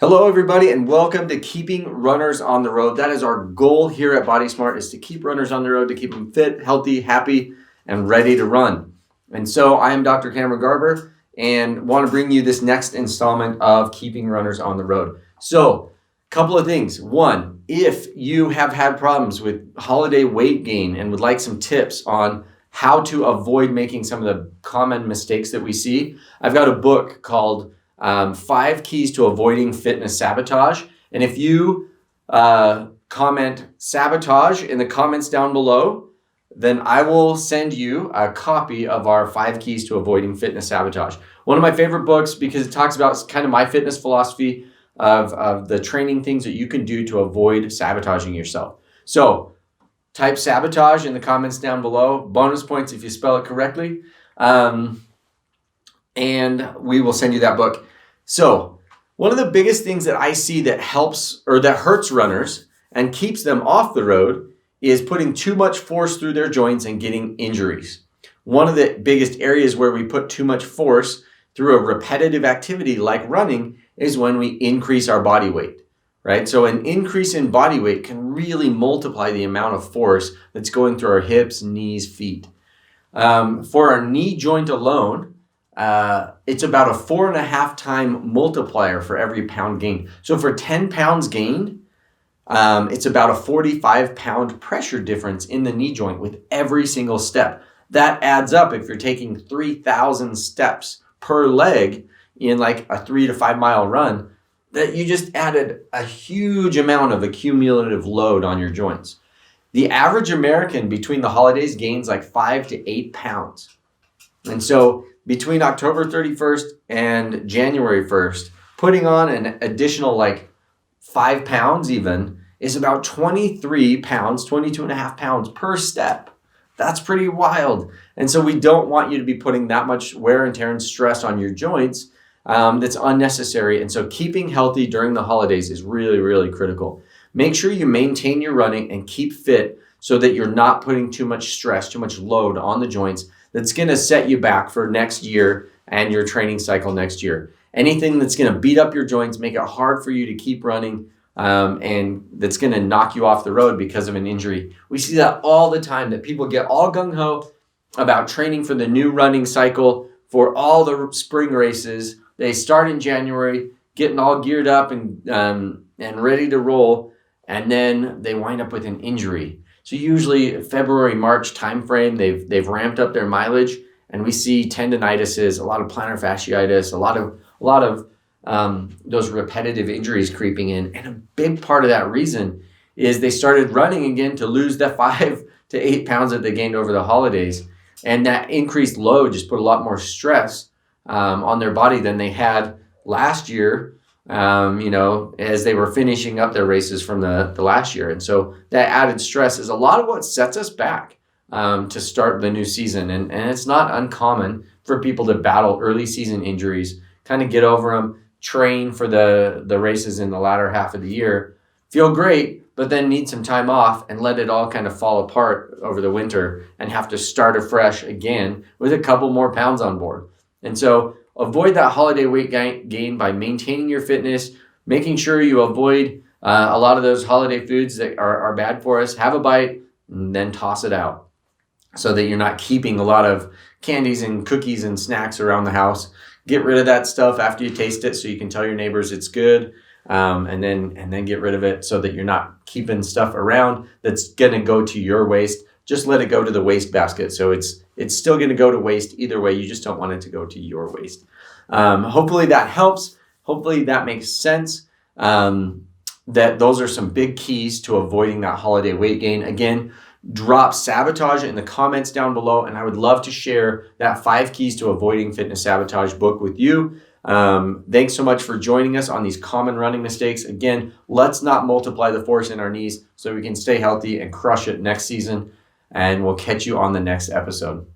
Hello, everybody, and welcome to Keeping Runners on the Road. That is our goal here at Body Smart, is to keep runners on the road, to keep them fit, healthy, happy, and ready to run. And so I am Dr. Cameron Garber and want to bring you this next installment of Keeping Runners on the Road. So, a couple of things. One, if you have had problems with holiday weight gain and would like some tips on how to avoid making some of the common mistakes that we see, I've got a book called 5 Keys to Avoiding Fitness Sabotage. And if you comment sabotage in the comments down below, then I will send you a copy of our 5 Keys to Avoiding Fitness Sabotage. One of my favorite books because it talks about kind of my fitness philosophy of the training things that you can do to avoid sabotaging yourself. So type sabotage in the comments down below. Bonus points if you spell it correctly. And we will send you that book. So one of the biggest things that I see that helps or that hurts runners and keeps them off the road is putting too much force through their joints and getting injuries. One of the biggest areas where we put too much force through a repetitive activity like running is when we increase our body weight, right? So an increase in body weight can really multiply the amount of force that's going through our hips, knees, feet. For our knee joint alone, it's about a 4.5 time multiplier for every pound gained. So for 10 pounds gained, it's about a 45 pound pressure difference in the knee joint with every single step. That adds up if you're taking 3,000 steps per leg in like a 3 to 5 mile run, that you just added a huge amount of accumulative load on your joints. The average American between the holidays gains like 5 to 8 pounds. And so between October 31st and January 1st, putting on an additional like 5 pounds even is about 23 pounds, 22.5 pounds per step. That's pretty wild. And so we don't want you to be putting that much wear and tear and stress on your joints that's unnecessary. And so keeping healthy during the holidays is really, really critical. Make sure you maintain your running and keep fit so that you're not putting too much stress, too much load on the joints that's going to set you back for next year and your training cycle next year. Anything that's going to beat up your joints, make it hard for you to keep running, and that's going to knock you off the road because of an injury. We see that all the time, that people get all gung-ho about training for the new running cycle for all the spring races. They start in January, getting all geared up and ready to roll, and then they wind up with an injury. So usually February, March timeframe, they've ramped up their mileage, and we see tendinitises, a lot of plantar fasciitis, a lot of those repetitive injuries creeping in. And a big part of that reason is they started running again to lose the 5 to 8 pounds that they gained over the holidays, and that increased load just put a lot more stress on their body than they had last year. As they were finishing up their races from the last year. And so that added stress is a lot of what sets us back to start the new season. And it's not uncommon for people to battle early season injuries, kind of get over them, train for the races in the latter half of the year, feel great, but then need some time off and let it all kind of fall apart over the winter and have to start afresh again with a couple more pounds on board. And so avoid that holiday weight gain by maintaining your fitness, making sure you avoid a lot of those holiday foods that are bad for us. Have a bite and then toss it out so that you're not keeping a lot of candies and cookies and snacks around the house. Get rid of that stuff after you taste it so you can tell your neighbors it's good, and then get rid of it so that you're not keeping stuff around that's going to go to your waste. Just let it go to the waste basket. So it's still going to go to waste either way. You just don't want it to go to your waste. Hopefully that helps. Hopefully that makes sense. That those are some big keys to avoiding that holiday weight gain. Again, drop sabotage in the comments down below, and I would love to share that 5 Keys to Avoiding Fitness Sabotage book with you. Thanks so much for joining us on these common running mistakes. Again, let's not multiply the force in our knees so we can stay healthy and crush it next season. And we'll catch you on the next episode.